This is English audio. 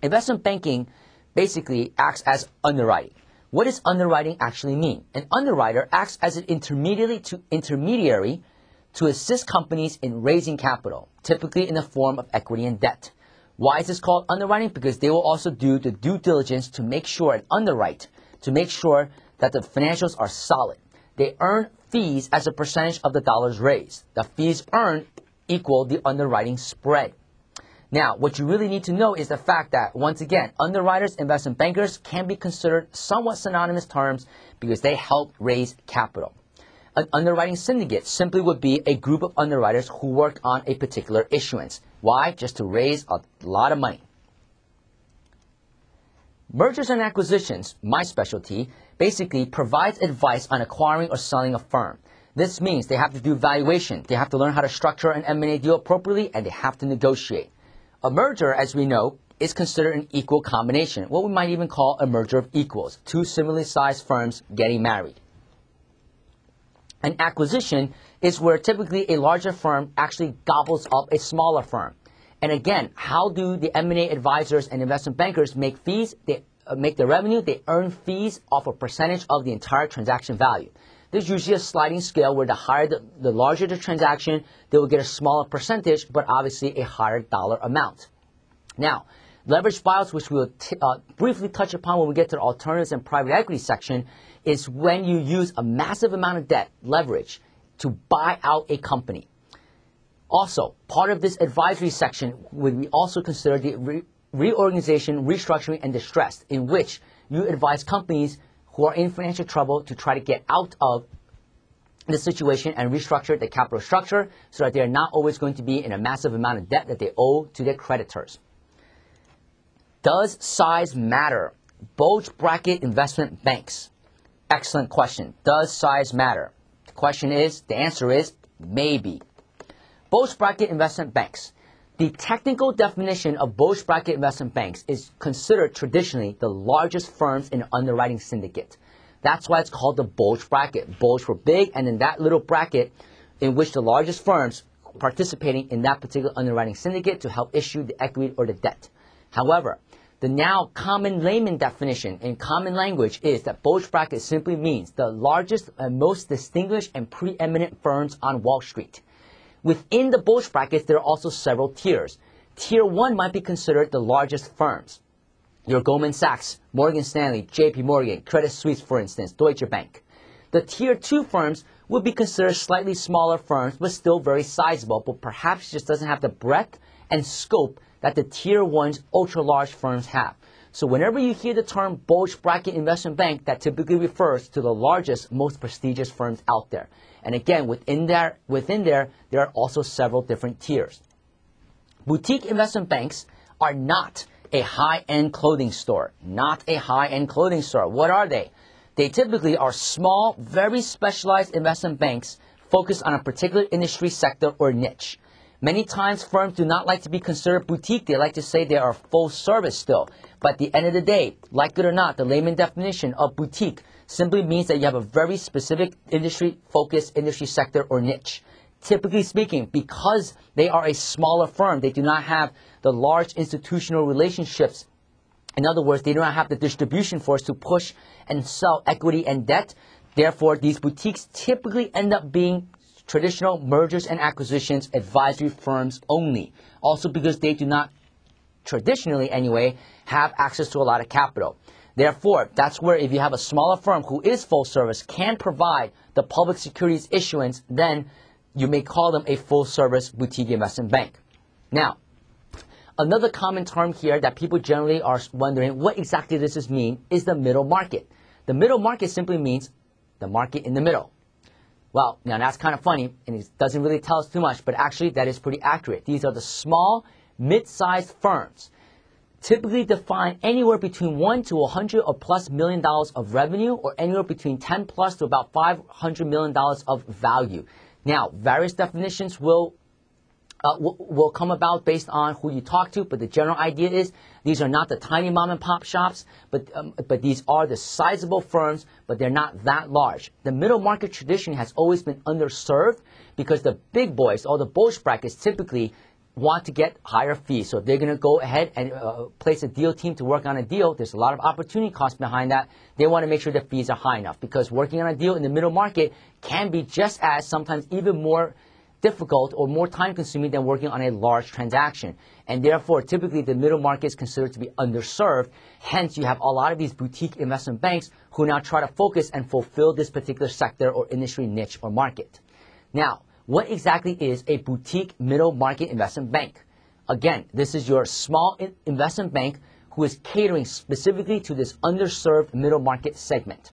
Investment banking basically acts as underwriting. What does underwriting actually mean? An underwriter acts as an intermediary to assist companies in raising capital, typically in the form of equity and debt. Why is this called underwriting? Because they will also do the due diligence to make sure and underwrite, to make sure that the financials are solid. They earn fees as a percentage of the dollars raised. The fees earned equal the underwriting spread. Now, what you really need to know is the fact that, once again, underwriters, investment bankers can be considered somewhat synonymous terms because they help raise capital. An underwriting syndicate simply would be a group of underwriters who work on a particular issuance. Why? Just to raise a lot of money. Mergers and acquisitions, my specialty, basically provides advice on acquiring or selling a firm. This means they have to do valuation, they have to learn how to structure an M&A deal appropriately, and they have to negotiate. A merger, as we know, is considered an equal combination, what we might even call a merger of equals, two similarly sized firms getting married. An acquisition is where typically a larger firm actually gobbles up a smaller firm. And again, how do the M&A advisors and investment bankers make fees? They make the revenue, they earn fees off a percentage of the entire transaction value. There's usually a sliding scale where the larger the transaction, they will get a smaller percentage, but obviously a higher dollar amount. Now, leveraged buyouts, which we will briefly touch upon when we get to the alternatives and private equity section, is when you use a massive amount of debt, leverage, to buy out a company. Also, part of this advisory section would be also consider the reorganization, restructuring, and distress, in which you advise companies who are in financial trouble to try to get out of the situation and restructure the capital structure so that they are not always going to be in a massive amount of debt that they owe to their creditors. Does size matter? Bulge bracket investment banks. Excellent question. Does size matter? The answer is maybe. Bulge bracket investment banks. The technical definition of bulge bracket investment banks is considered traditionally the largest firms in an underwriting syndicate. That's why it's called the bulge bracket. Bulge for big, and in that little bracket in which the largest firms participating in that particular underwriting syndicate to help issue the equity or the debt. However, the now common layman definition in common language is that bulge bracket simply means the largest and most distinguished and preeminent firms on Wall Street. Within the bulge brackets, there are also several tiers. Tier 1 might be considered the largest firms. Your Goldman Sachs, Morgan Stanley, JP Morgan, Credit Suisse, for instance, Deutsche Bank. The Tier 2 firms would be considered slightly smaller firms, but still very sizable, but perhaps just doesn't have the breadth and scope that the Tier 1's ultra-large firms have. So whenever you hear the term bulge bracket investment bank, that typically refers to the largest, most prestigious firms out there. And again, within there, there are also several different tiers. Boutique investment banks are not a high-end clothing store. Not a high-end clothing store. What are they? They typically are small, very specialized investment banks focused on a particular industry sector or niche. Many times firms do not like to be considered boutique. They like to say they are full service still. But at the end of the day, like it or not, the layman definition of boutique simply means that you have a very specific industry-focused industry sector or niche. Typically speaking, because they are a smaller firm, they do not have the large institutional relationships. In other words, they do not have the distribution force to push and sell equity and debt. Therefore, these boutiques typically end up being traditional mergers and acquisitions advisory firms only. Also because they do not, traditionally anyway, have access to a lot of capital. Therefore, that's where if you have a smaller firm who is full service, can provide the public securities issuance, then you may call them a full service boutique investment bank. Now, another common term here that people generally are wondering what exactly does this mean is the middle market. The middle market simply means the market in the middle. Well, now that's kind of funny, and it doesn't really tell us too much, but actually that is pretty accurate. These are the small, mid-sized firms, typically defined anywhere between $1 to $100 or plus million of revenue, or anywhere between 10 plus to about $500 million of value. Now, various definitions will come about based on who you talk to, but the general idea is these are not the tiny mom and pop shops, but these are the sizable firms, but they're not that large. The middle market tradition has always been underserved because the big boys, all the bulge brackets, typically want to get higher fees. So if they're going to go ahead and place a deal team to work on a deal, there's a lot of opportunity cost behind that. They want to make sure the fees are high enough, because working on a deal in the middle market can be just as, sometimes even more difficult or more time consuming than working on a large transaction. And therefore, typically the middle market is considered to be underserved. Hence, you have a lot of these boutique investment banks who now try to focus and fulfill this particular sector or industry niche or market. Now, what exactly is a boutique middle market investment bank? Again, this is your small investment bank who is catering specifically to this underserved middle market segment.